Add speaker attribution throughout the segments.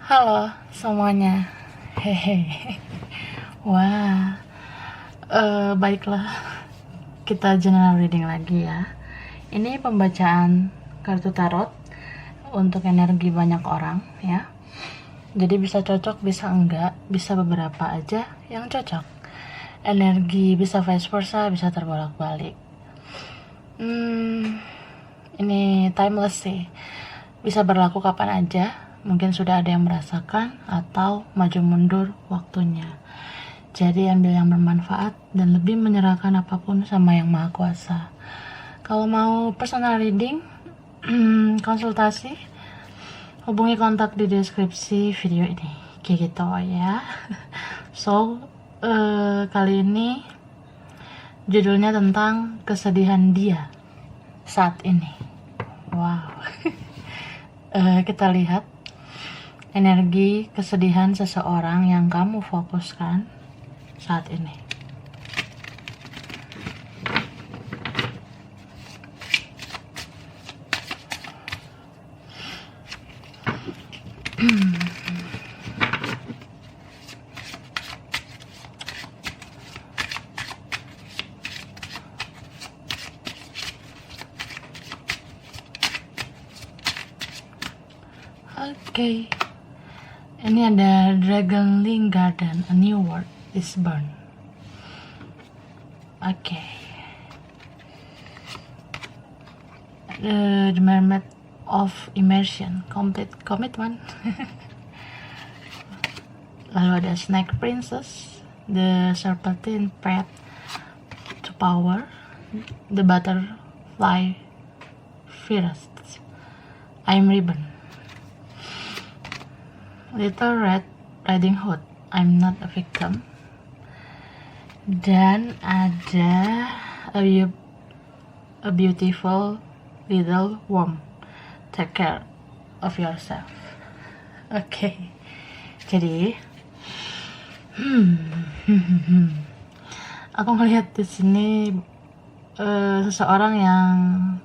Speaker 1: Halo semuanya, hehe. Wah, baiklah, kita general reading lagi ya. Ini pembacaan kartu tarot untuk energi banyak orang ya. Jadi bisa cocok, bisa enggak, bisa beberapa aja yang cocok. Energi bisa vice versa, bisa terbolak-balik. Ini timeless sih, bisa berlaku kapan aja. Mungkin sudah ada yang merasakan atau maju mundur waktunya. Jadi ambil yang bermanfaat dan lebih menyerahkan apapun sama yang maha kuasa. Kalau mau personal reading, konsultasi, hubungi kontak di deskripsi video ini. Kayak gitu ya. So, kali ini judulnya tentang kesedihan dia saat ini. Wow. Kita lihat energi kesedihan seseorang yang kamu fokuskan saat ini. Oke. Ini ada Dragonling Garden, a new world is born. Oke. The Mermaid of Immersion, complete commitment. Lalu ada Snake Princess, the Serpentine Path to Power, the Butterfly First, I'm Ribbon. Little Red Riding Hood, I'm Not a Victim. Dan ada a Beautiful Little Worm, Take Care of Yourself. Oke. Jadi aku ngelihat di sini seseorang yang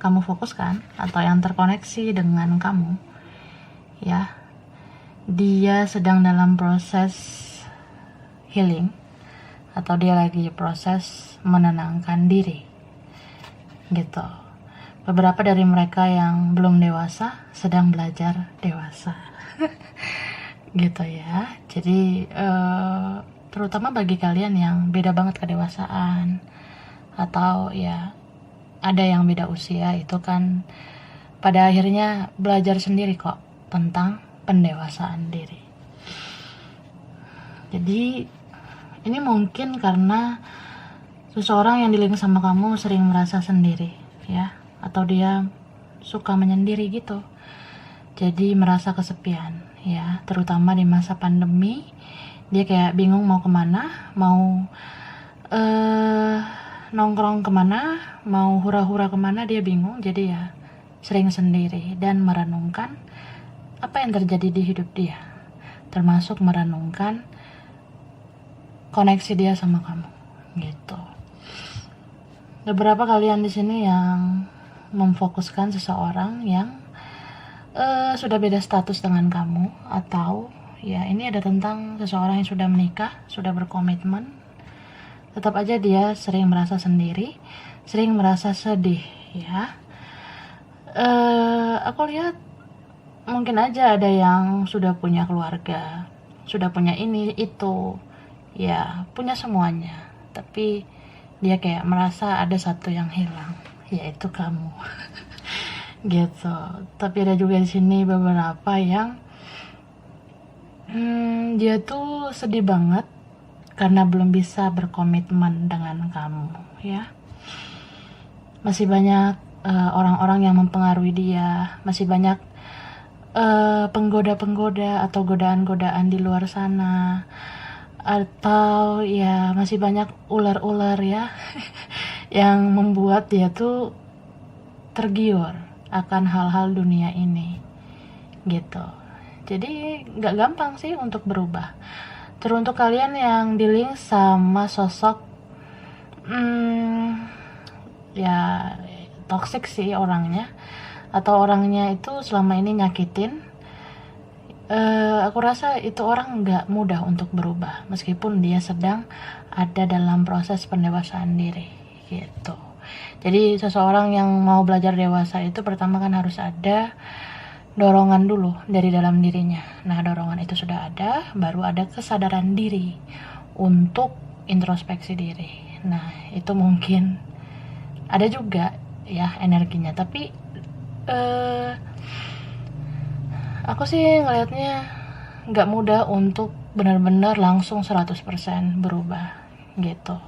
Speaker 1: kamu fokuskan atau yang terkoneksi dengan kamu ya. Dia sedang dalam proses healing atau dia lagi proses menenangkan diri gitu. Beberapa dari mereka yang belum dewasa sedang belajar dewasa. Gitu ya. Jadi terutama bagi kalian yang beda banget kedewasaan atau ya ada yang beda usia, itu kan pada akhirnya belajar sendiri kok tentang pendewasaan diri. Jadi ini mungkin karena seseorang yang di-link sama kamu sering merasa sendiri ya, atau dia suka menyendiri gitu. Jadi merasa kesepian ya, terutama di masa pandemi. Dia kayak bingung mau kemana, mau nongkrong kemana, mau hura-hura kemana, dia bingung. Jadi ya sering sendiri dan merenungkan apa yang terjadi di hidup dia, termasuk merenungkan koneksi dia sama kamu, gitu. Beberapa kalian di sini yang memfokuskan seseorang yang sudah beda status dengan kamu, atau ya ini ada tentang seseorang yang sudah menikah, sudah berkomitmen. Tetap aja dia sering merasa sendiri, sering merasa sedih, ya. Aku lihat mungkin aja ada yang sudah punya keluarga, sudah punya ini, itu, ya punya semuanya. Tapi dia kayak merasa ada satu yang hilang, yaitu kamu. Gitu. Tapi ada juga di sini beberapa yang dia tuh sedih banget karena belum bisa berkomitmen dengan kamu, ya. Masih banyak orang-orang yang mempengaruhi dia, masih banyak penggoda-penggoda atau godaan-godaan di luar sana, atau ya masih banyak ular-ular ya yang membuat dia tuh tergiur akan hal-hal dunia ini gitu. Jadi nggak gampang sih untuk berubah. Teruntuk kalian yang di-link sama sosok ya toxic sih orangnya, atau orangnya itu selama ini nyakitin Aku rasa itu orang nggak mudah untuk berubah meskipun dia sedang ada dalam proses pendewasaan diri gitu. Jadi seseorang yang mau belajar dewasa itu pertama kan harus ada dorongan dulu dari dalam dirinya. Nah, dorongan itu sudah ada, baru ada kesadaran diri untuk introspeksi diri. Nah, itu mungkin ada juga ya energinya, tapi aku sih ngelihatnya nggak mudah untuk benar-benar langsung 100% berubah gitu.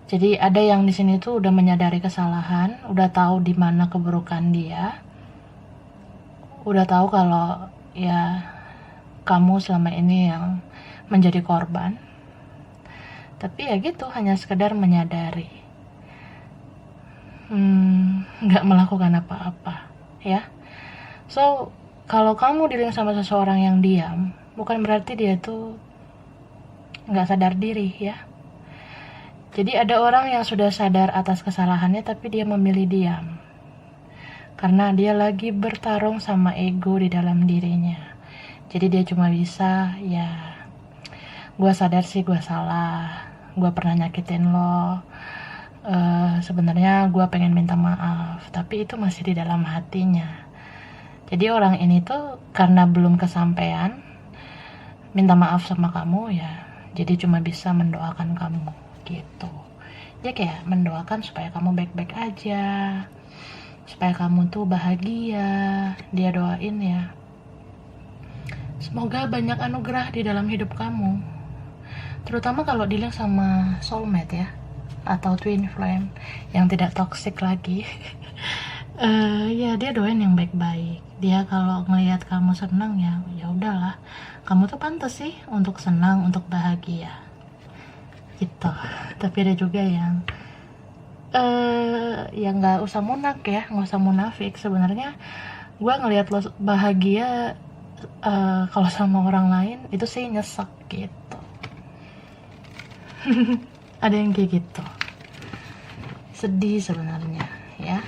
Speaker 1: Jadi ada yang di sini tuh udah menyadari kesalahan, udah tahu di mana keburukan dia, udah tahu kalau ya kamu selama ini yang menjadi korban. Tapi ya gitu, hanya sekedar menyadari, nggak melakukan apa-apa ya. So kalau kamu dealing sama seseorang yang diam, bukan berarti dia tuh nggak sadar diri ya. Jadi ada orang yang sudah sadar atas kesalahannya tapi dia memilih diam. Karena dia lagi bertarung sama ego di dalam dirinya. Jadi dia cuma bisa, ya gue sadar sih gue salah, gue pernah nyakitin lo, sebenarnya gue pengen minta maaf, tapi itu masih di dalam hatinya. Jadi orang ini tuh karena belum kesampaian minta maaf sama kamu ya, jadi cuma bisa mendoakan kamu gitu. Dia kayak mendoakan supaya kamu baik-baik aja, supaya kamu tuh bahagia. Dia doain ya, semoga banyak anugerah di dalam hidup kamu, terutama kalau dealing sama soulmate ya, atau twin flame yang tidak toxic lagi. Ya dia doain yang baik-baik. Dia kalau ngelihat kamu senang ya udahlah, kamu tuh pantas sih untuk senang, untuk bahagia gitu. Tapi ada juga yang yang nggak usah munak ya, nggak usah munafik. Sebenarnya gue ngelihat lo bahagia kalau sama orang lain itu sih nyesek gitu. Ada yang kayak gitu, sedih sebenarnya ya.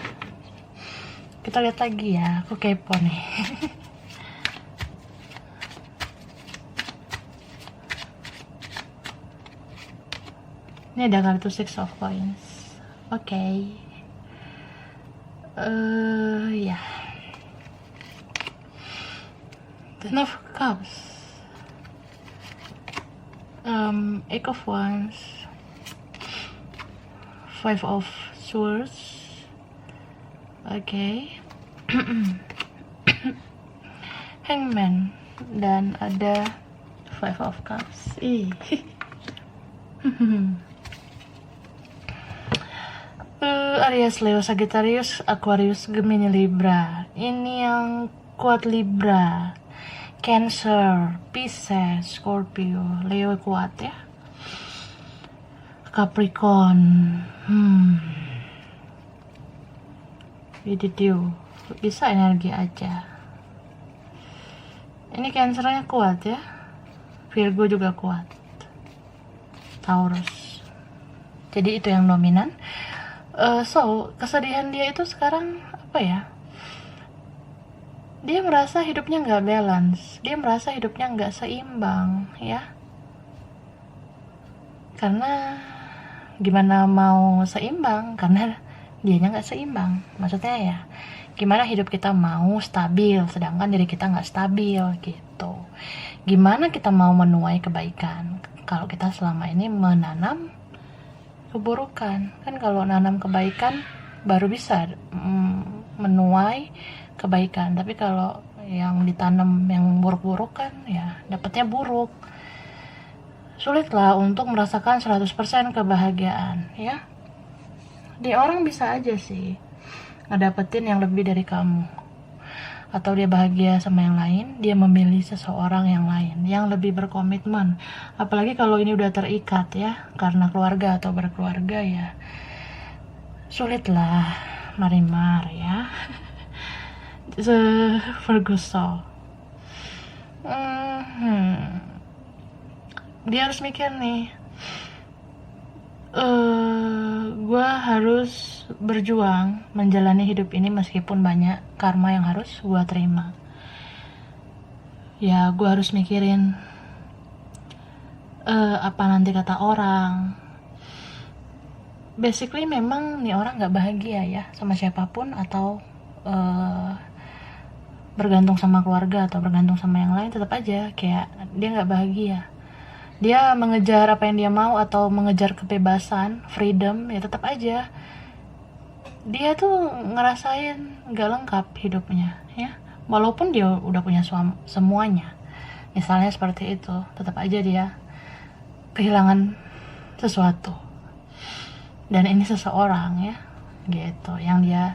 Speaker 1: Kita lihat lagi ya, aku kepo nih. Ini ada kartu Six of Coins. Oke. Ya. Ten of Cups. Eight of Wands. Five of Swords. Oke. Hangman. Dan ada Five of Cups. Aries, Leo, Sagittarius, Aquarius, Gemini, Libra. Ini yang kuat Libra, Cancer, Pisces, Scorpio. Leo kuat ya. Capricorn. Video bisa energi aja. Ini Cancernya kuat ya. Virgo juga kuat. Taurus. Jadi itu yang dominan. So kesedihan dia itu sekarang apa ya? Dia merasa hidupnya nggak balance. Dia merasa hidupnya nggak seimbang ya. Karena gimana mau seimbang? Karena dianya nggak seimbang. Maksudnya ya, gimana hidup kita mau stabil sedangkan diri kita nggak stabil gitu. Gimana kita mau menuai kebaikan kalau kita selama ini menanam keburukan? Kan kalau nanam kebaikan baru bisa menuai kebaikan, tapi kalau yang ditanam yang buruk-buruk kan ya dapatnya buruk. Sulitlah untuk merasakan 100% kebahagiaan ya. Dia orang bisa aja sih ngedapetin yang lebih dari kamu, atau dia bahagia sama yang lain, dia memilih seseorang yang lain yang lebih berkomitmen. Apalagi kalau ini udah terikat ya, karena keluarga atau berkeluarga ya, sulitlah marimar ya. Ferguson. Dia harus mikir nih, gue harus berjuang menjalani hidup ini meskipun banyak karma yang harus gue terima. ya gue harus mikirin apa nanti kata orang. Basically memang nih orang nggak bahagia ya sama siapapun, atau bergantung sama keluarga atau bergantung sama yang lain, tetap aja kayak dia nggak bahagia. Dia mengejar apa yang dia mau atau mengejar kebebasan, freedom, ya tetap aja dia tuh ngerasain nggak lengkap hidupnya ya, walaupun dia udah punya semuanya misalnya seperti itu, tetap aja dia kehilangan sesuatu. Dan ini seseorang ya gitu yang dia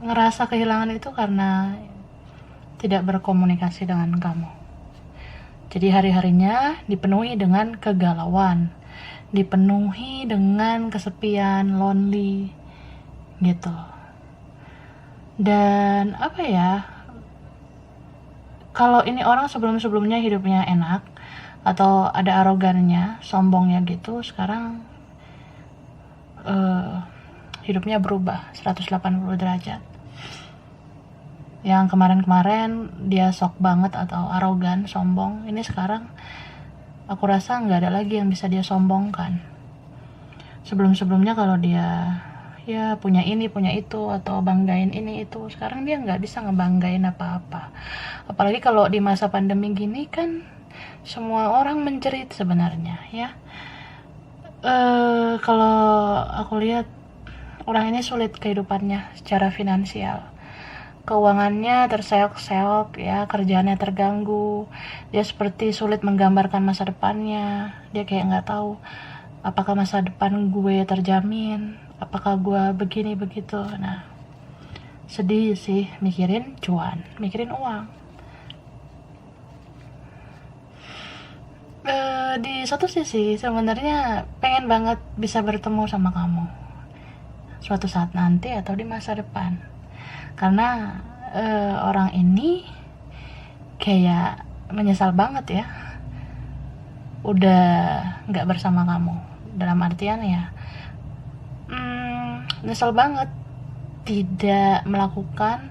Speaker 1: ngerasa kehilangan itu karena tidak berkomunikasi dengan kamu. Jadi hari-harinya dipenuhi dengan kegalauan, dipenuhi dengan kesepian, lonely gitu. Dan apa ya, kalau ini orang sebelum-sebelumnya hidupnya enak atau ada arogannya, sombongnya gitu, sekarang hidupnya berubah 180 derajat. Yang kemarin-kemarin dia sok banget atau arogan, sombong, ini sekarang aku rasa nggak ada lagi yang bisa dia sombongkan. Sebelum-sebelumnya kalau dia ya punya ini, punya itu, atau banggain ini itu, sekarang dia nggak bisa ngebanggain apa-apa. Apalagi kalau di masa pandemi gini kan semua orang menjerit sebenarnya ya. Kalau aku lihat orang ini sulit kehidupannya secara finansial. Keuangannya terseok-seok ya, kerjaannya terganggu, dia seperti sulit menggambarkan masa depannya. Dia kayak nggak tahu apakah masa depan gue terjamin, apakah gue begini begitu. Nah, sedih sih mikirin cuan, mikirin uang. Di satu sisi sebenarnya pengen banget bisa bertemu sama kamu suatu saat nanti atau di masa depan, karena orang ini kayak menyesal banget ya udah nggak bersama kamu, dalam artian ya nyesel banget tidak melakukan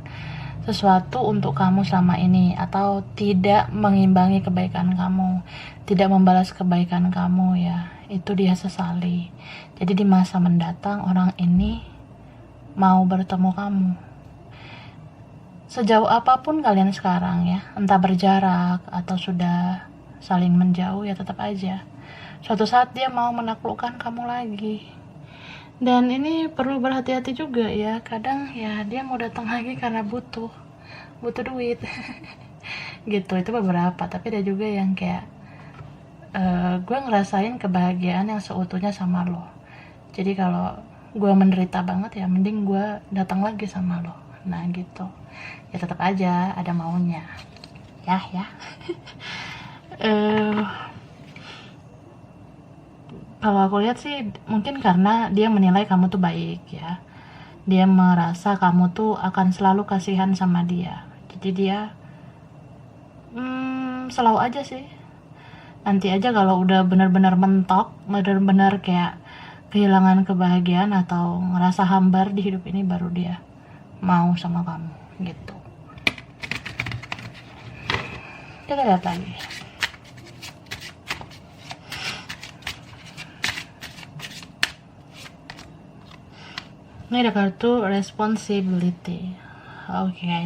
Speaker 1: sesuatu untuk kamu selama ini, atau tidak mengimbangi kebaikan kamu, tidak membalas kebaikan kamu ya, itu dia sesali. Jadi di masa mendatang orang ini mau bertemu kamu. Sejauh apapun kalian sekarang ya, entah berjarak atau sudah saling menjauh, ya tetap aja suatu saat dia mau menaklukkan kamu lagi. Dan ini perlu berhati-hati juga ya, kadang ya dia mau datang lagi karena butuh duit gitu. Itu beberapa, tapi ada juga yang kayak gue ngerasain kebahagiaan yang seutuhnya sama lo, jadi kalau gue menderita banget ya mending gue datang lagi sama lo. Nah gitu ya, tetap aja ada maunya ya. Kalau aku lihat sih mungkin karena dia menilai kamu tuh baik ya, dia merasa kamu tuh akan selalu kasihan sama dia, jadi dia selalu aja sih. Nanti aja kalau udah benar-benar mentok, benar-benar kayak kehilangan kebahagiaan atau ngerasa hambar di hidup ini, baru dia mau sama kamu gitu. Kita lihat lagi. Ini ada kartu responsibility. Oke.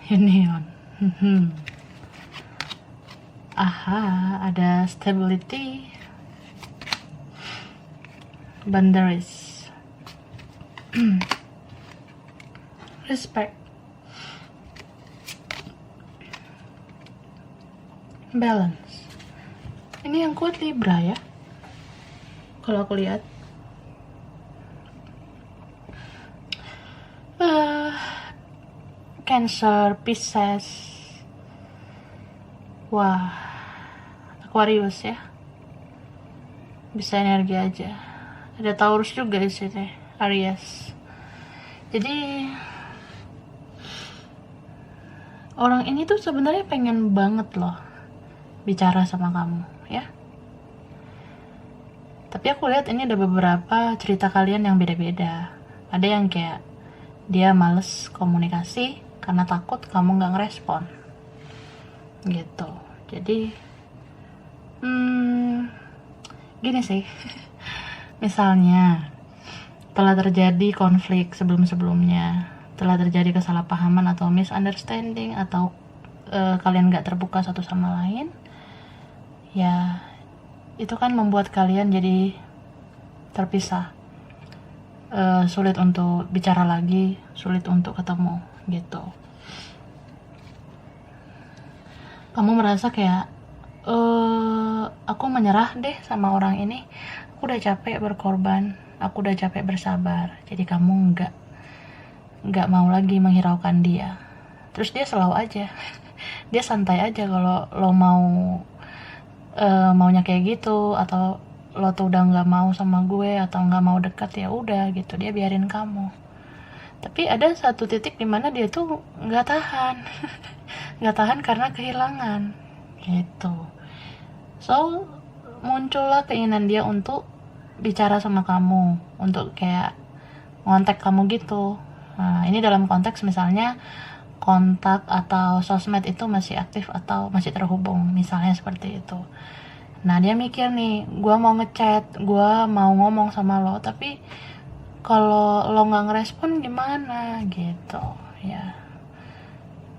Speaker 1: Union. Aha, ada stability, boundaries, respect, balance. Ini yang kuat Libra ya, kalau aku lihat. Cancer, Pisces, wah, Aquarius ya, bisa energi aja. Ada Taurus juga di sini, Aries. Jadi orang ini tuh sebenarnya pengen banget loh bicara sama kamu ya. Tapi aku lihat ini ada beberapa cerita kalian yang beda-beda. Ada yang kayak dia males komunikasi karena takut kamu nggak ngerespon gitu. Jadi gini sih, misalnya telah terjadi konflik sebelum-sebelumnya, telah terjadi kesalahpahaman atau misunderstanding, atau kalian nggak terbuka satu sama lain, ya itu kan membuat kalian jadi terpisah, sulit untuk bicara lagi, sulit untuk ketemu gitu. Kamu merasa kayak aku menyerah deh sama orang ini, aku udah capek berkorban, aku udah capek bersabar, jadi kamu nggak mau lagi menghiraukan dia. Terus dia selalu aja dia santai aja kalau lo maunya kayak gitu, atau lo tuh udah nggak mau sama gue atau nggak mau dekat, ya udah gitu, dia biarin kamu. Tapi ada satu titik dimana dia tuh nggak tahan nggak tahan karena kehilangan gitu. So muncullah keinginan dia untuk bicara sama kamu, untuk kayak ngontek kamu gitu. Nah, ini dalam konteks misalnya kontak atau sosmed itu masih aktif atau masih terhubung, misalnya seperti itu. Nah, dia mikir nih, gue mau ngechat, gue mau ngomong sama lo, tapi kalau lo nggak ngerespon gimana gitu ya.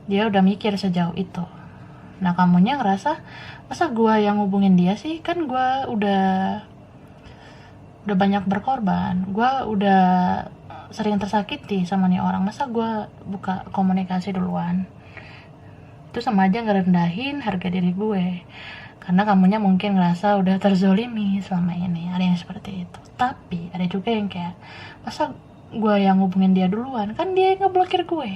Speaker 1: Dia udah mikir sejauh itu. Nah, kamunya ngerasa, masa gue yang hubungin dia sih, kan gue udah banyak berkorban, gue udah sering tersakiti sama nih orang, masa gue buka komunikasi duluan? Itu sama aja ngerendahin harga diri gue, karena kamunya mungkin ngerasa udah terzolimi selama ini. Ada yang seperti itu. Tapi ada juga yang kayak, masa gue yang hubungin dia duluan, kan dia yang ngeblokir gue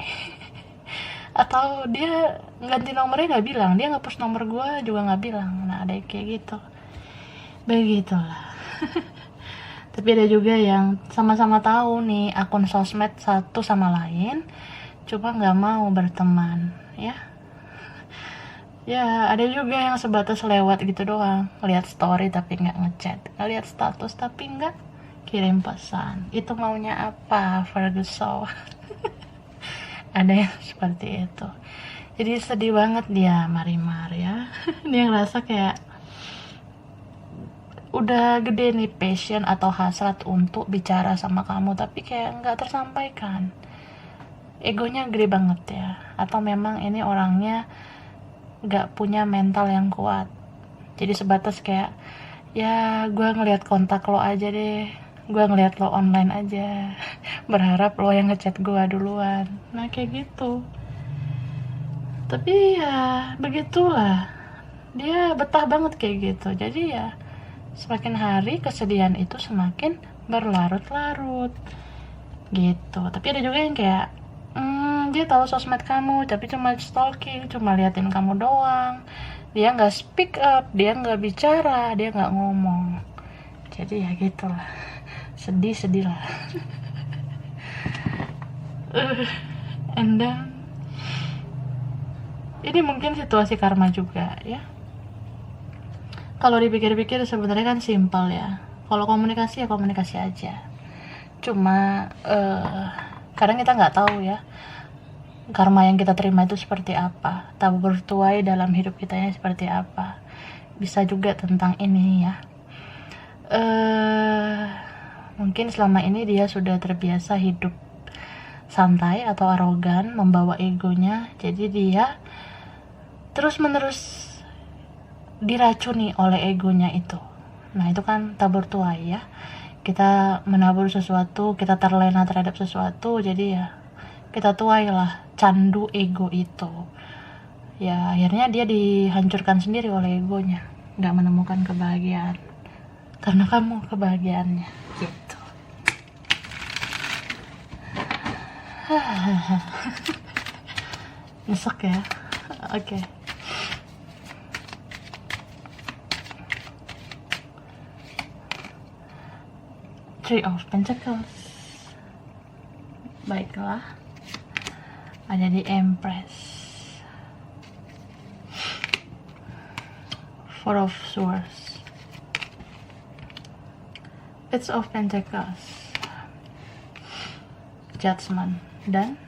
Speaker 1: atau dia ganti nomornya nggak bilang, dia nge-push nomor gue juga nggak bilang. Nah, ada yang kayak gitu, begitulah. Tapi ada juga yang sama-sama tahu nih akun sosmed satu sama lain, cuma nggak mau berteman ya. Ya, ada juga yang sebatas lewat gitu doang, lihat story tapi nggak ngechat, lihat status tapi nggak kirim pesan. Itu maunya apa, Ferguson? Ada yang seperti itu. Jadi sedih banget dia, Marimar ya. Dia ngerasa kayak udah gede nih passion atau hasrat untuk bicara sama kamu, tapi kayak nggak tersampaikan. Egonya gede banget ya, atau memang ini orangnya nggak punya mental yang kuat. Jadi sebatas kayak, ya gue ngelihat kontak lo aja deh, gue ngelihat lo online aja, berharap lo yang ngechat gue duluan. Nah, kayak gitu. Tapi ya begitulah, dia betah banget kayak gitu. Jadi ya semakin hari kesedihan itu semakin berlarut-larut gitu. Tapi ada juga yang kayak dia tahu sosmed kamu tapi cuma stalking, cuma liatin kamu doang, dia nggak speak up, dia nggak bicara, dia nggak ngomong. Jadi ya gitulah, sedih lah. And then ini mungkin situasi karma juga ya. Kalau dipikir-pikir sebenarnya kan simpel ya. Kalau komunikasi ya komunikasi aja. Cuma kadang kita nggak tahu ya karma yang kita terima itu seperti apa, tabur tuai dalam hidup kita yang seperti apa. Bisa juga tentang ini ya. Mungkin selama ini dia sudah terbiasa hidup santai atau arogan, membawa egonya, jadi dia terus-menerus diracuni oleh egonya itu. Nah, itu kan tabur tuai ya. Kita menabur sesuatu, kita terlena terhadap sesuatu, jadi ya kita tuailah candu ego itu. Ya akhirnya dia dihancurkan sendiri oleh egonya, nggak menemukan kebahagiaan karena kamu kebahagiaannya gitu. Nyesek ya. Oke. Three of Pentacles. Baiklah, ada di Empress, Four of Swords, Page of Pentacles, Judgment, dan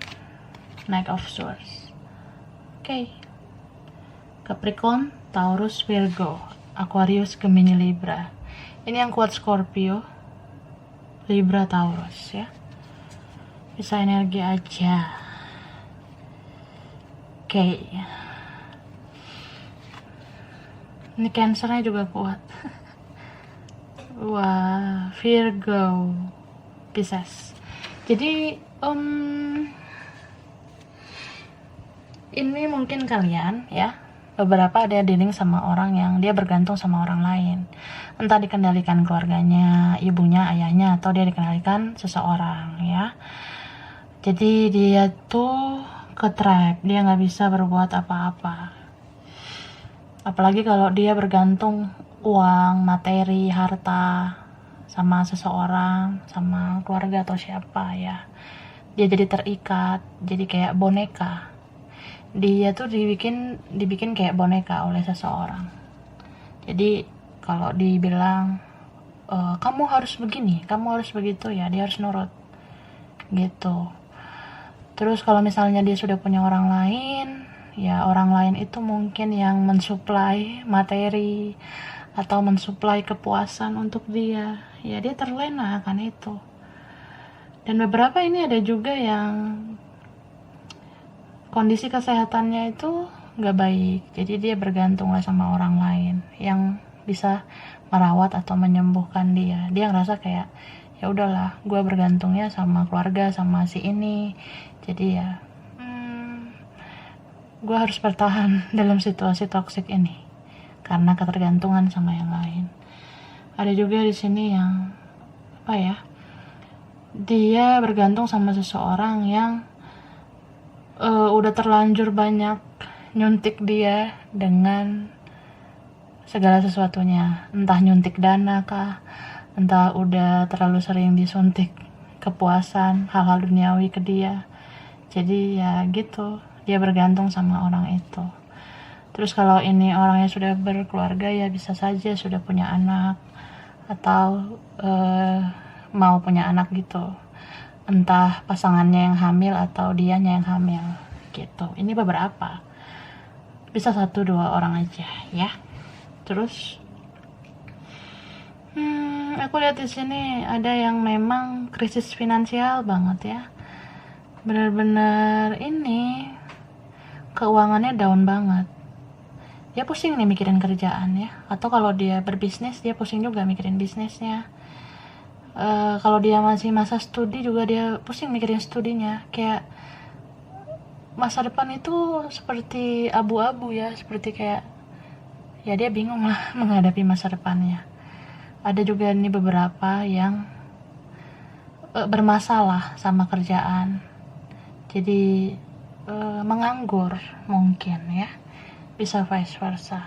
Speaker 1: Knight of Swords. Oke. Capricorn, Taurus, Virgo, Aquarius, Gemini, Libra. Ini yang kuat Scorpio, Libra, Taurus ya. Bisa energi aja. Oke. Ini Cancernya juga kuat. Wah, Virgo, Pisces. Jadi ini mungkin kalian ya, beberapa ada dealing sama orang yang dia bergantung sama orang lain, entah dikendalikan keluarganya, ibunya, ayahnya, atau dia dikendalikan seseorang ya. Jadi dia tuh ke-trap, dia nggak bisa berbuat apa-apa, apalagi kalau dia bergantung uang, materi, harta sama seseorang, sama keluarga atau siapa ya. Dia jadi terikat, jadi kayak boneka. Dia tuh dibikin kayak boneka oleh seseorang. Jadi kalau dibilang kamu harus begini, kamu harus begitu ya, dia harus nurut gitu. Terus kalau misalnya dia sudah punya orang lain, ya orang lain itu mungkin yang mensuplai materi atau mensuplai kepuasan untuk dia, ya dia terlena akan itu. Dan beberapa ini ada juga yang kondisi kesehatannya itu nggak baik, jadi dia bergantung lah sama orang lain yang bisa merawat atau menyembuhkan dia. Dia ngerasa kayak ya udahlah, gue bergantungnya sama keluarga, sama si ini, jadi ya gue harus bertahan dalam situasi toksik ini karena ketergantungan sama yang lain. Ada juga di sini yang apa ya, dia bergantung sama seseorang yang udah terlanjur banyak nyuntik dia dengan segala sesuatunya, entah nyuntik dana kah, entah udah terlalu sering disuntik kepuasan, hal-hal duniawi ke dia. Jadi ya gitu, dia bergantung sama orang itu. Terus kalau ini orangnya sudah berkeluarga, ya bisa saja sudah punya anak atau mau punya anak gitu, entah pasangannya yang hamil atau dianya yang hamil gitu. Ini beberapa, bisa 1-2 orang aja ya. Terus aku lihat di sini ada yang memang krisis finansial banget ya, benar-benar ini keuangannya down banget. Dia pusing nih mikirin kerjaan ya, atau kalau dia berbisnis dia pusing juga mikirin bisnisnya. Kalau dia masih masa studi juga dia pusing mikirin studinya. Kayak masa depan itu seperti abu-abu ya, seperti kayak ya dia bingung lah menghadapi masa depannya. Ada juga nih beberapa yang bermasalah sama kerjaan, jadi menganggur mungkin ya, bisa vice versa.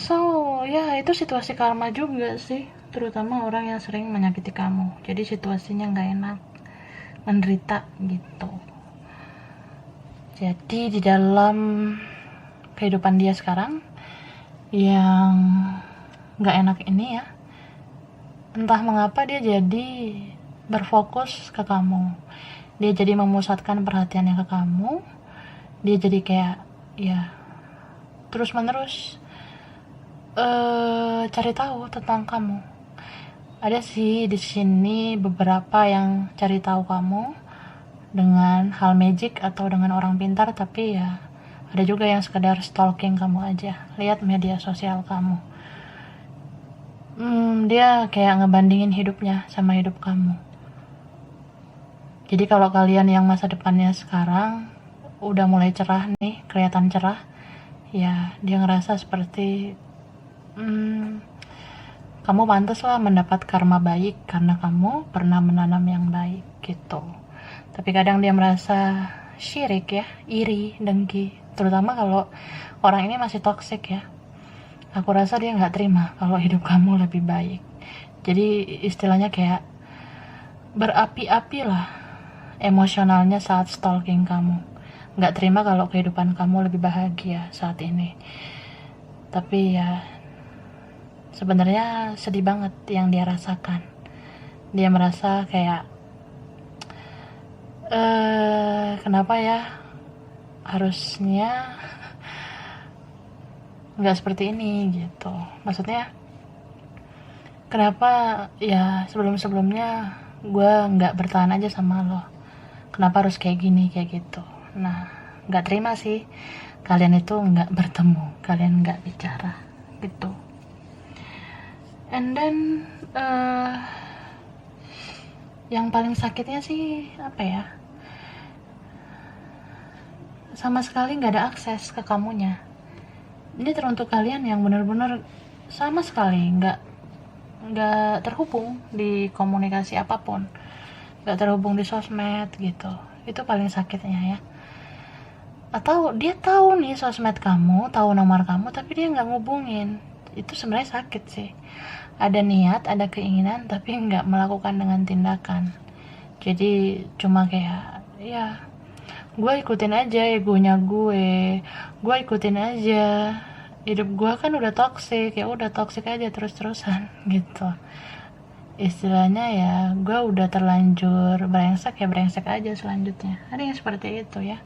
Speaker 1: So ya itu situasi karma juga sih, terutama orang yang sering menyakiti kamu, jadi situasinya nggak enak, menderita gitu. Jadi di dalam kehidupan dia sekarang yang nggak enak ini ya, entah mengapa dia jadi berfokus ke kamu, dia jadi memusatkan perhatiannya ke kamu, dia jadi kayak ya terus menerus cari tahu tentang kamu. Ada sih di sini beberapa yang cari tahu kamu dengan hal magic atau dengan orang pintar, tapi ya ada juga yang sekedar stalking kamu aja, lihat media sosial kamu. Dia kayak ngebandingin hidupnya sama hidup kamu. Jadi kalau kalian yang masa depannya sekarang udah mulai cerah nih, kelihatan cerah, ya dia ngerasa seperti kamu pantas lah mendapat karma baik karena kamu pernah menanam yang baik gitu. Tapi kadang dia merasa syirik ya, iri, dengki, terutama kalau orang ini masih toksik ya. Aku rasa dia nggak terima kalau hidup kamu lebih baik. Jadi istilahnya kayak berapi-api lah emosionalnya saat stalking kamu. Nggak terima kalau kehidupan kamu lebih bahagia saat ini. Tapi ya sebenarnya sedih banget yang dia rasakan. Dia merasa kayak Kenapa ya harusnya nggak seperti ini gitu, maksudnya kenapa ya sebelum-sebelumnya gue nggak bertahan aja sama lo, kenapa harus kayak gini kayak gitu. Nah, nggak terima sih kalian itu nggak bertemu, kalian nggak bicara gitu. And then yang paling sakitnya sih apa ya, sama sekali nggak ada akses ke kamunya. Ini teruntuk kalian yang benar-benar sama sekali nggak terhubung di komunikasi apapun, nggak terhubung di sosmed gitu. Itu paling sakitnya ya. Atau dia tahu nih sosmed kamu, tahu nomor kamu, tapi dia nggak ngubungin. Itu sebenarnya sakit sih. Ada niat, ada keinginan, tapi nggak melakukan dengan tindakan. Jadi cuma kayak ya gue ikutin aja egonya gue ikutin aja, hidup gue kan udah toksik, ya udah toksik aja terus-terusan gitu. Istilahnya ya gue udah terlanjur brengsek, ya brengsek aja selanjutnya. Ada yang seperti itu ya.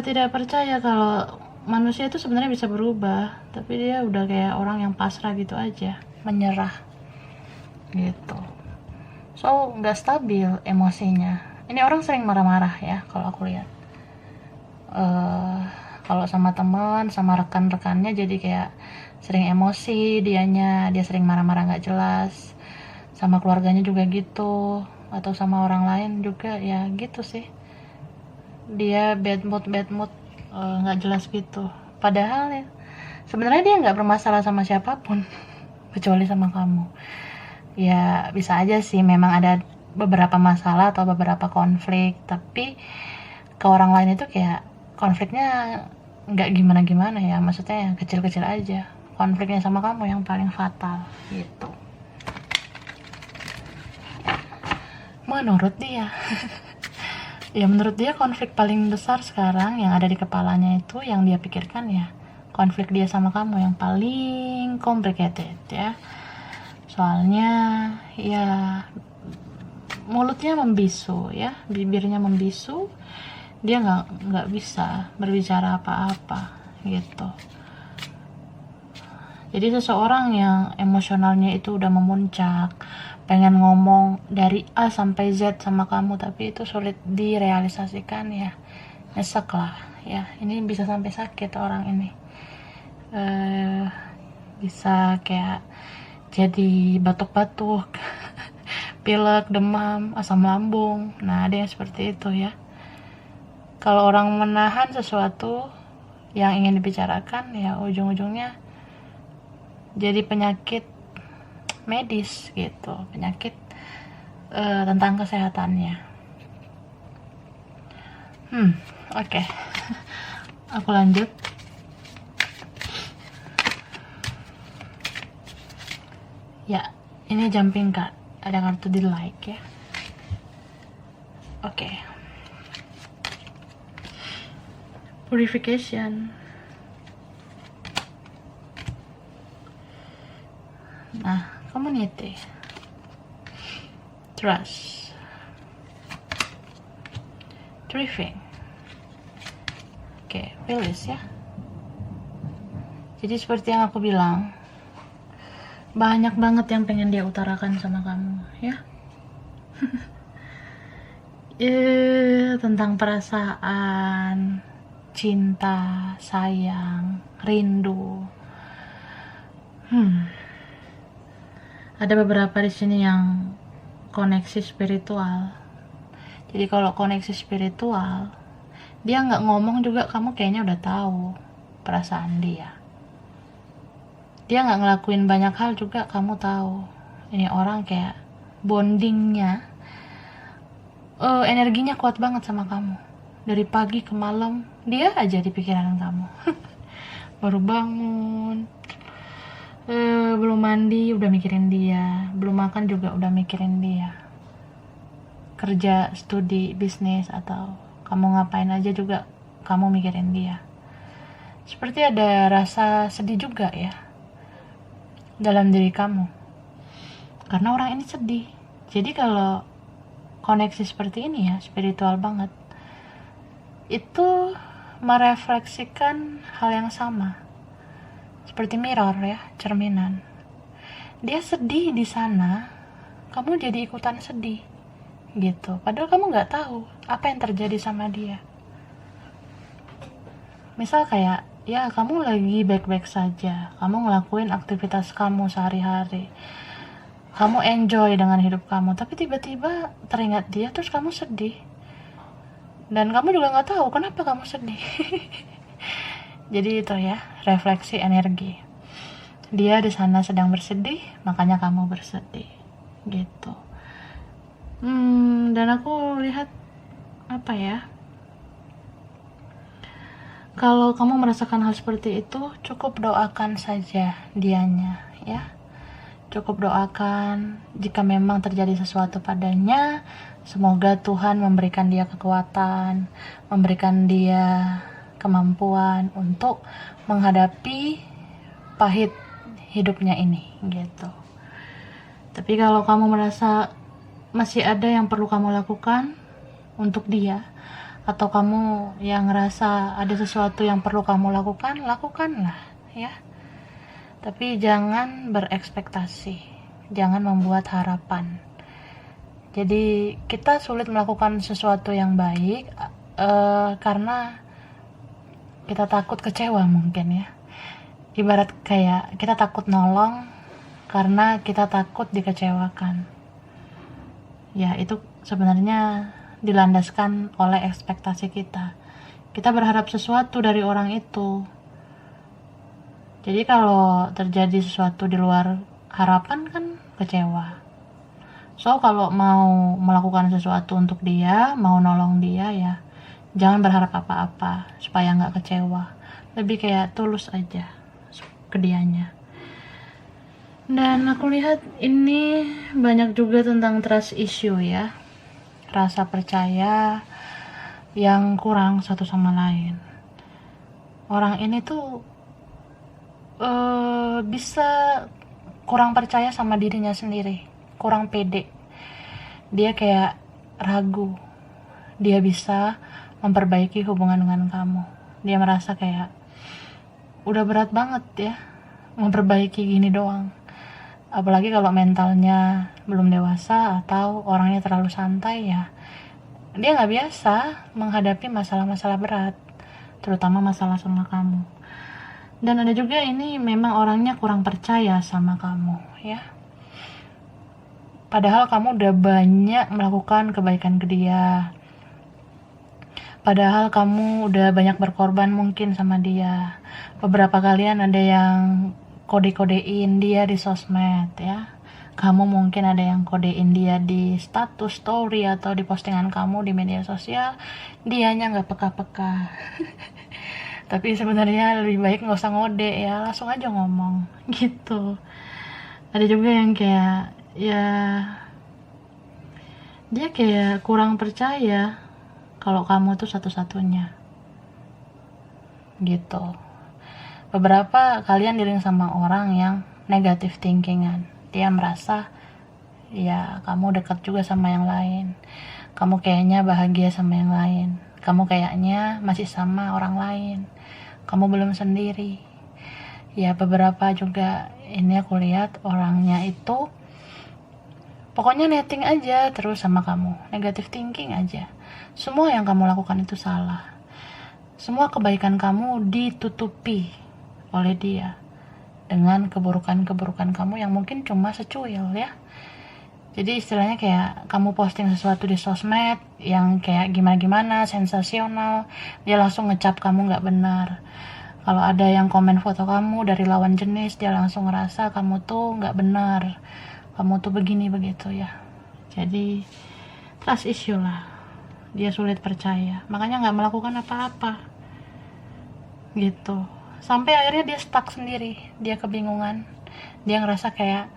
Speaker 1: Tidak percaya kalau manusia itu sebenarnya bisa berubah, tapi dia udah kayak orang yang pasrah gitu aja, menyerah gitu. So nggak stabil emosinya. Ini orang sering marah-marah ya kalau aku lihat. Kalau sama teman, sama rekan-rekannya jadi kayak sering emosi dianya, dia sering marah-marah nggak jelas. Sama keluarganya juga gitu, atau sama orang lain juga ya gitu sih. Dia bad mood nggak jelas gitu. Padahal ya sebenarnya dia nggak bermasalah sama siapapun kecuali sama kamu. Ya bisa aja sih memang ada beberapa masalah atau beberapa konflik, tapi ke orang lain itu kayak konfliknya nggak gimana-gimana ya, maksudnya yang kecil-kecil aja. Konfliknya sama kamu yang paling fatal gitu menurut dia. Ya menurut dia konflik paling besar sekarang yang ada di kepalanya itu, yang dia pikirkan ya konflik dia sama kamu yang paling complicated ya. Soalnya ya mulutnya membisu ya, bibirnya membisu, dia nggak bisa berbicara apa-apa gitu. Jadi seseorang yang emosionalnya itu udah memuncak, pengen ngomong dari A sampai Z sama kamu, tapi itu sulit direalisasikan ya, nyesek lah ya. Ini bisa sampai sakit orang ini, bisa kayak jadi batuk-batuk, pilek, demam, asam lambung. Nah ada yang seperti itu ya. Kalau orang menahan sesuatu yang ingin dibicarakan ya ujung-ujungnya jadi penyakit medis gitu, penyakit tentang kesehatannya. Oke. Aku lanjut. Ya, ini jumping card, ada kartu di like ya. Oke. Purification. Nah, community, trust, thriving. Oke, release ya. Jadi seperti yang aku bilang, banyak banget yang pengen dia utarakan sama kamu ya. Tentang perasaan, cinta, sayang, rindu. Ada beberapa di sini yang koneksi spiritual. Jadi kalau koneksi spiritual, dia nggak ngomong juga kamu kayaknya udah tahu perasaan dia. Dia nggak ngelakuin banyak hal juga kamu tahu. Ini orang kayak bondingnya, energinya kuat banget sama kamu. Dari pagi ke malam dia aja di pikiran kamu. Baru bangun, belum mandi udah mikirin dia, belum makan juga udah mikirin dia. Kerja, studi, bisnis, atau kamu ngapain aja juga kamu mikirin dia. Seperti ada rasa sedih juga ya dalam diri kamu karena orang ini sedih. Jadi kalau koneksi seperti ini ya, spiritual banget, itu merefleksikan hal yang sama. Seperti mirror ya, cerminan. Dia sedih di sana, kamu jadi ikutan sedih gitu. Padahal kamu nggak tahu apa yang terjadi sama dia. Misal kayak, ya kamu lagi baik-baik saja, kamu ngelakuin aktivitas kamu sehari-hari, kamu enjoy dengan hidup kamu, tapi tiba-tiba teringat dia, terus kamu sedih. Dan kamu juga nggak tahu kenapa kamu sedih. Jadi itu ya, refleksi energi. Dia di sana sedang bersedih, makanya kamu bersedih, gitu. Dan aku lihat apa ya? Kalau kamu merasakan hal seperti itu, cukup doakan saja dianya, ya. Cukup doakan jika memang terjadi sesuatu padanya, semoga Tuhan memberikan dia kekuatan, memberikan dia kemampuan untuk menghadapi pahit hidupnya ini, gitu. Tapi kalau kamu merasa masih ada yang perlu kamu lakukan untuk dia, atau kamu yang ngerasa ada sesuatu yang perlu kamu lakukan, lakukanlah ya. Tapi jangan berekspektasi, jangan membuat harapan. Jadi kita sulit melakukan sesuatu yang baik karena kita takut kecewa mungkin ya. Ibarat kayak kita takut nolong karena kita takut dikecewakan. Ya itu sebenarnya dilandaskan oleh ekspektasi kita. Kita berharap sesuatu dari orang itu. Jadi kalau terjadi sesuatu di luar harapan kan kecewa. So kalau mau melakukan sesuatu untuk dia, mau nolong dia ya, jangan berharap apa-apa supaya nggak kecewa. Lebih kayak tulus aja ke dianya. Dan aku lihat ini banyak juga tentang trust issue ya, rasa percaya yang kurang satu sama lain. Orang ini tuh bisa kurang percaya sama dirinya sendiri, kurang pede. Dia kayak ragu dia bisa memperbaiki hubungan dengan kamu. Dia merasa kayak udah berat banget ya memperbaiki gini doang. Apalagi kalau mentalnya belum dewasa atau orangnya terlalu santai ya, dia nggak biasa menghadapi masalah-masalah berat, terutama masalah sama kamu. Dan ada juga ini memang orangnya kurang percaya sama kamu ya, padahal kamu udah banyak melakukan kebaikan ke dia, padahal kamu udah banyak berkorban mungkin sama dia. Beberapa kalian ada yang kode-kodein dia di sosmed ya, kamu mungkin ada yang kodein dia di status story atau di postingan kamu di media sosial, dianya nggak peka-peka. Tapi sebenarnya lebih baik nggak usah ngode ya, langsung aja ngomong gitu. Ada juga yang kayak ya dia kayak kurang percaya kalau kamu tuh satu-satunya gitu. Beberapa kalian dealing sama orang yang negative thinkingan. Dia merasa ya kamu dekat juga sama yang lain, kamu kayaknya bahagia sama yang lain, kamu kayaknya masih sama orang lain, kamu belum sendiri. Ya beberapa juga ini aku lihat orangnya itu pokoknya netting aja terus sama kamu, negative thinking aja. Semua yang kamu lakukan itu salah, semua kebaikan kamu ditutupi oleh dia dengan keburukan-keburukan kamu yang mungkin cuma secuil ya. Jadi istilahnya kayak kamu posting sesuatu di sosmed yang kayak gimana-gimana, sensasional, dia langsung ngecap kamu nggak benar. Kalau ada yang komen foto kamu dari lawan jenis, dia langsung ngerasa kamu tuh nggak benar, kamu tuh begini begitu ya. Jadi trust issue lah, dia sulit percaya, makanya nggak melakukan apa-apa gitu. Sampai akhirnya dia stuck sendiri, dia kebingungan, dia ngerasa kayak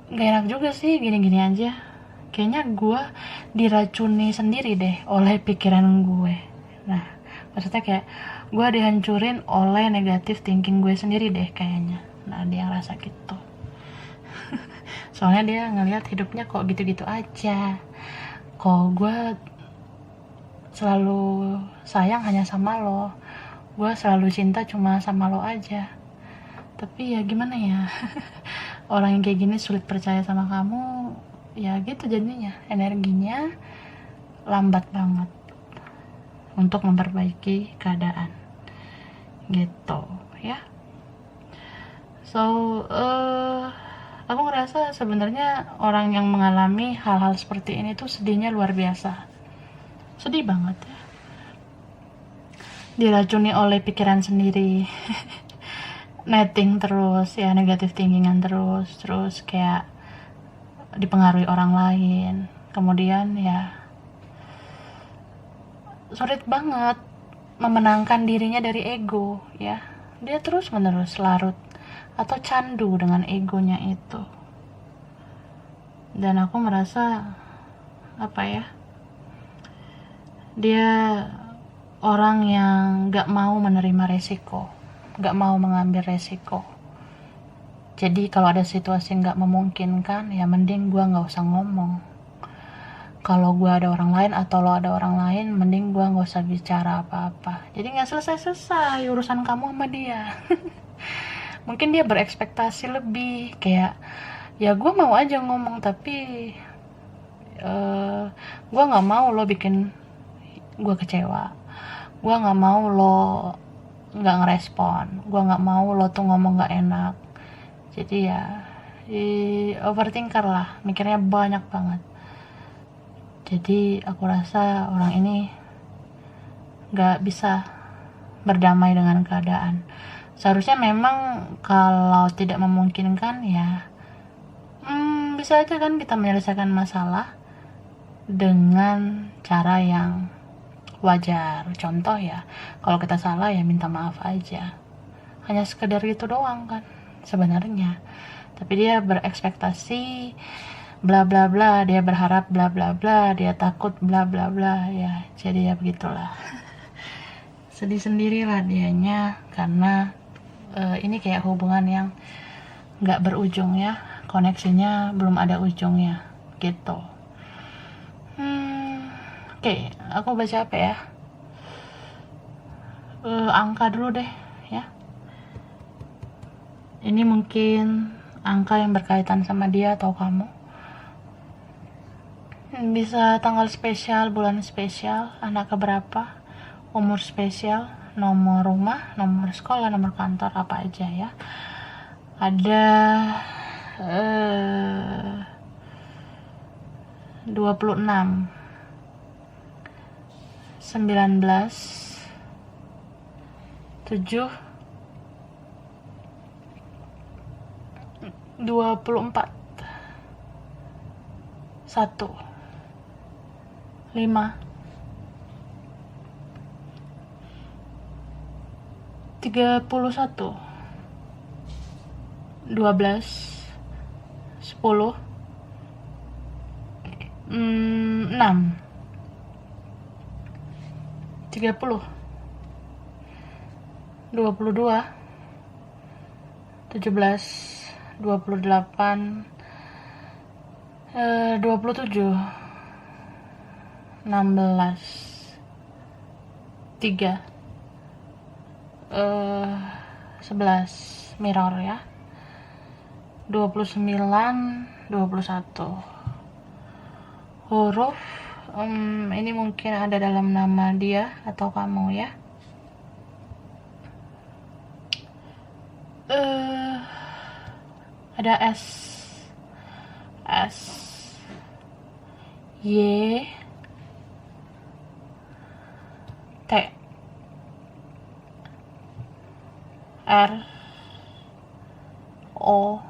Speaker 1: gak enak juga sih gini-gini aja, kayaknya gue diracuni sendiri deh oleh pikiran gue. Nah maksudnya kayak gue dihancurin oleh negative thinking gue sendiri deh kayaknya. Nah dia ngerasa gitu. Soalnya dia ngelihat hidupnya kok gitu-gitu aja, kok gue selalu sayang hanya sama lo, gue selalu cinta cuma sama lo aja. Tapi ya gimana ya, orang yang kayak gini sulit percaya sama kamu, ya gitu jadinya energinya lambat banget untuk memperbaiki keadaan gitu ya. So aku ngerasa sebenarnya orang yang mengalami hal-hal seperti ini tuh sedihnya luar biasa, sedih banget ya, diracuni oleh pikiran sendiri. Netting terus ya, negatif thinkingan terus kayak dipengaruhi orang lain, kemudian ya sulit banget memenangkan dirinya dari ego ya. Dia terus menerus larut atau candu dengan egonya itu, dan aku merasa apa ya, dia orang yang gak mau menerima resiko, gak mau mengambil resiko. Jadi kalau ada situasi gak memungkinkan, ya mending gue gak usah ngomong. Kalau gue ada orang lain atau lo ada orang lain, mending gue gak usah bicara apa-apa. Jadi gak selesai-selesai urusan kamu sama dia. Mungkin dia berekspektasi lebih, kayak ya gue mau aja ngomong, tapi gue gak mau lo bikin gue kecewa, gue gak mau lo gak ngerespon, gue gak mau lo tuh ngomong gak enak. Jadi ya overthinker lah, mikirnya banyak banget. Jadi aku rasa orang ini gak bisa berdamai dengan keadaan. Seharusnya memang kalau tidak memungkinkan ya bisa aja kan kita menyelesaikan masalah dengan cara yang wajar. Contoh ya, kalau kita salah ya minta maaf aja, hanya sekedar itu doang kan sebenarnya. Tapi dia berekspektasi bla bla bla, dia berharap bla bla bla, dia takut bla bla bla ya. Jadi ya begitulah. Sedih sendirilah dianya karena ini kayak hubungan yang gak berujung ya, koneksinya belum ada ujungnya gitu. Oke, aku baca apa ya, angka dulu deh ya. Ini mungkin angka yang berkaitan sama dia atau kamu. Bisa tanggal spesial, bulan spesial, anak keberapa, umur spesial, nomor rumah, nomor sekolah, nomor kantor, apa aja ya. Ada 26, 19, 7, 24, 1, 5, 31, 12, 10, 6, 30, 22, 17, 28, 27, 16, 3, 11, mirror ya, 29, 21. Huruf ini mungkin ada dalam nama dia atau kamu ya. Ada S, Y, T, R, O,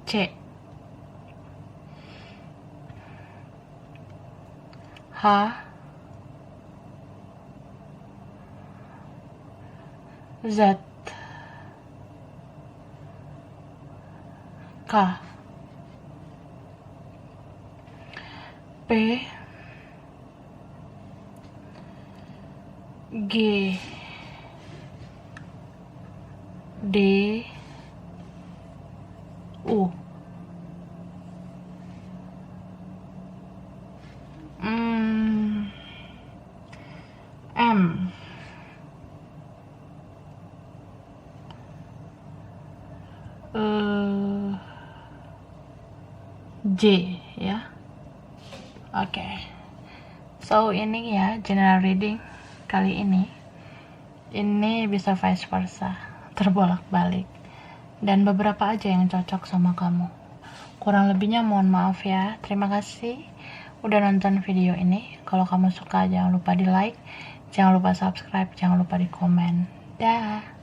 Speaker 1: C, H, Z, K, P, G, D, U. M, J ya. Oke. So ini ya general reading kali ini. Ini bisa vice versa, terbolak-balik. Dan beberapa aja yang cocok sama kamu. Kurang lebihnya mohon maaf ya. Terima kasih udah nonton video ini. Kalau kamu suka jangan lupa di like, jangan lupa subscribe, jangan lupa di komen. Dah.